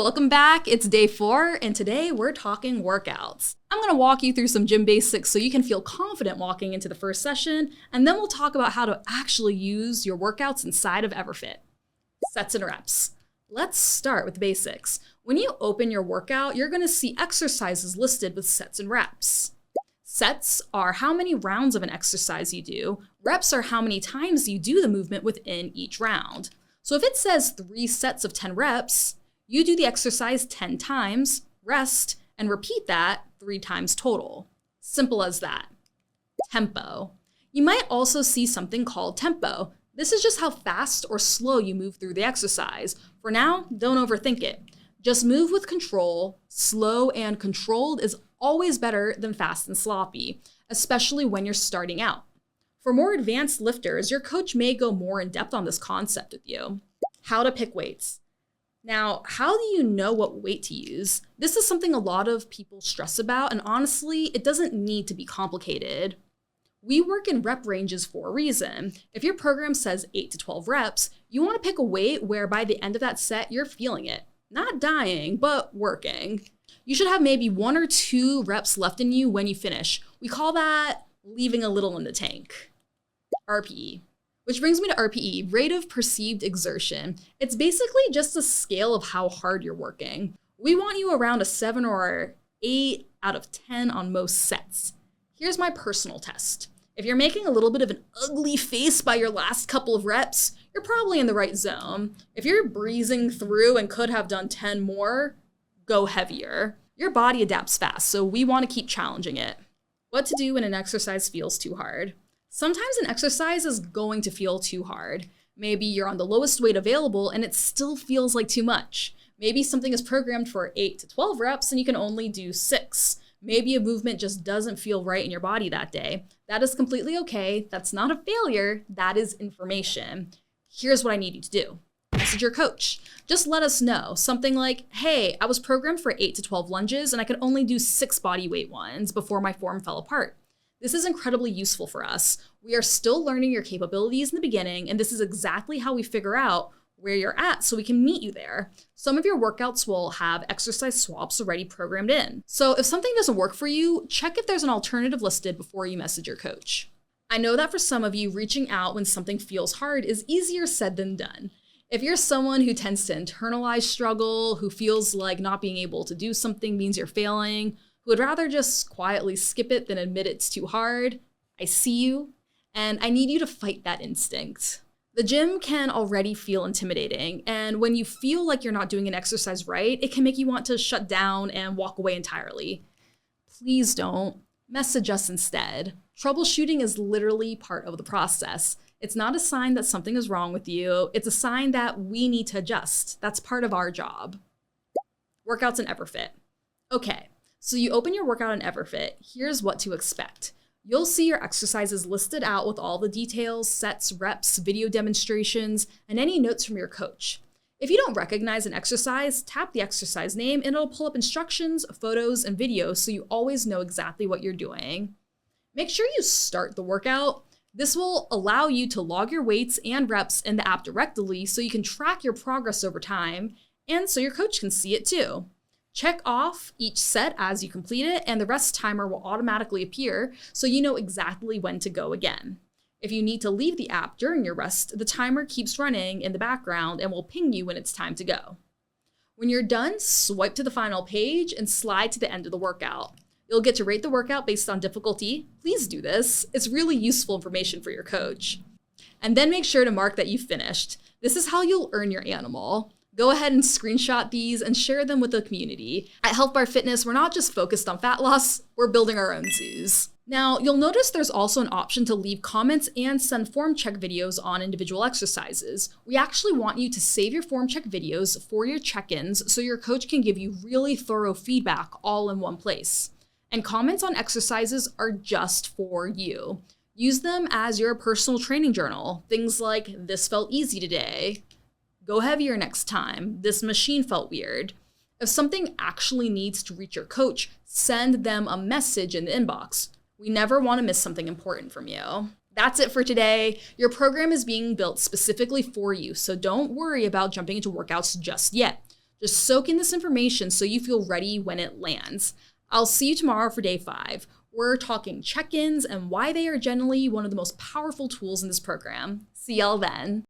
welcome back. It's day 4, and today we're talking workouts. I'm going to walk you through some gym basics so you can feel confident walking into the first session, and then we'll talk about how to actually use your workouts inside of EverFit. Sets and reps. Let's start with the basics. When you open your workout, you're going to see exercises listed with sets and reps. Sets are how many rounds of an exercise you do. Reps are how many times you do the movement within each round. So if it says 3 sets of 10 reps, you do the exercise 10 times, rest, and repeat that 3 times total. Simple as that. Tempo. You might also see something called tempo. This is just how fast or slow you move through the exercise. For now, don't overthink it. Just move with control. Slow and controlled is always better than fast and sloppy, especially when you're starting out. For more advanced lifters, your coach may go more in depth on this concept with you. How to pick weights. Now, how do you know what weight to use? This is something a lot of people stress about, and honestly, it doesn't need to be complicated. We work in rep ranges for a reason. If your program says 8 to 12 reps, you want to pick a weight where by the end of that set, you're feeling it. Not dying, but working. You should have maybe 1 or 2 reps left in you when you finish. We call that leaving a little in the tank. RPE. Which brings me to RPE, rate of perceived exertion. It's basically just a scale of how hard you're working. We want you around a 7 or 8 out of 10 on most sets. Here's my personal test. If you're making a little bit of an ugly face by your last couple of reps, you're probably in the right zone. If you're breezing through and could have done 10 more, go heavier. Your body adapts fast, so we want to keep challenging it. What to do when an exercise feels too hard. Sometimes an exercise is going to feel too hard. Maybe you're on the lowest weight available and it still feels like too much. Maybe something is programmed for 8 to 12 reps and you can only do 6. Maybe a movement just doesn't feel right in your body that day. That is completely okay. That's not a failure. That is information. Here's what I need you to do. Message your coach. Just let us know. Something like, hey, I was programmed for 8 to 12 lunges and I could only do 6 body weight ones before my form fell apart. This is incredibly useful for us. We are still learning your capabilities in the beginning, and this is exactly how we figure out where you're at so we can meet you there. Some of your workouts will have exercise swaps already programmed in. So if something doesn't work for you, check if there's an alternative listed before you message your coach. I know that for some of you, reaching out when something feels hard is easier said than done. If you're someone who tends to internalize struggle, who feels like not being able to do something means you're failing, who would rather just quietly skip it than admit it's too hard, I see you, and I need you to fight that instinct. The gym can already feel intimidating, and when you feel like you're not doing an exercise right, it can make you want to shut down and walk away entirely. Please don't. Message us instead. Troubleshooting is literally part of the process. It's not a sign that something is wrong with you. It's a sign that we need to adjust. That's part of our job. Workouts in EverFit. Okay. So you open your workout in EverFit, here's what to expect. You'll see your exercises listed out with all the details, sets, reps, video demonstrations, and any notes from your coach. If you don't recognize an exercise, tap the exercise name and it'll pull up instructions, photos, and videos so you always know exactly what you're doing. Make sure you start the workout. This will allow you to log your weights and reps in the app directly so you can track your progress over time and so your coach can see it too. Check off each set as you complete it, and the rest timer will automatically appear so you know exactly when to go again. If you need to leave the app during your rest, the timer keeps running in the background and will ping you when it's time to go. When you're done, swipe to the final page and slide to the end of the workout. You'll get to rate the workout based on difficulty. Please do this. It's really useful information for your coach. And then make sure to mark that you finished. This is how you'll earn your animal. Go ahead and screenshot these and share them with the community. At Health Bar Fitness, we're not just focused on fat loss, we're building our own zoos. Now, you'll notice there's also an option to leave comments and send form check videos on individual exercises. We actually want you to save your form check videos for your check-ins so your coach can give you really thorough feedback all in one place. And comments on exercises are just for you. Use them as your personal training journal. Things like, this felt easy today. Go heavier next time. This machine felt weird. If something actually needs to reach your coach, send them a message in the inbox. We never want to miss something important from you. That's it for today. Your program is being built specifically for you, so don't worry about jumping into workouts just yet. Just soak in this information so you feel ready when it lands. I'll see you tomorrow for day 5. We're talking check-ins and why they are generally one of the most powerful tools in this program. See y'all then.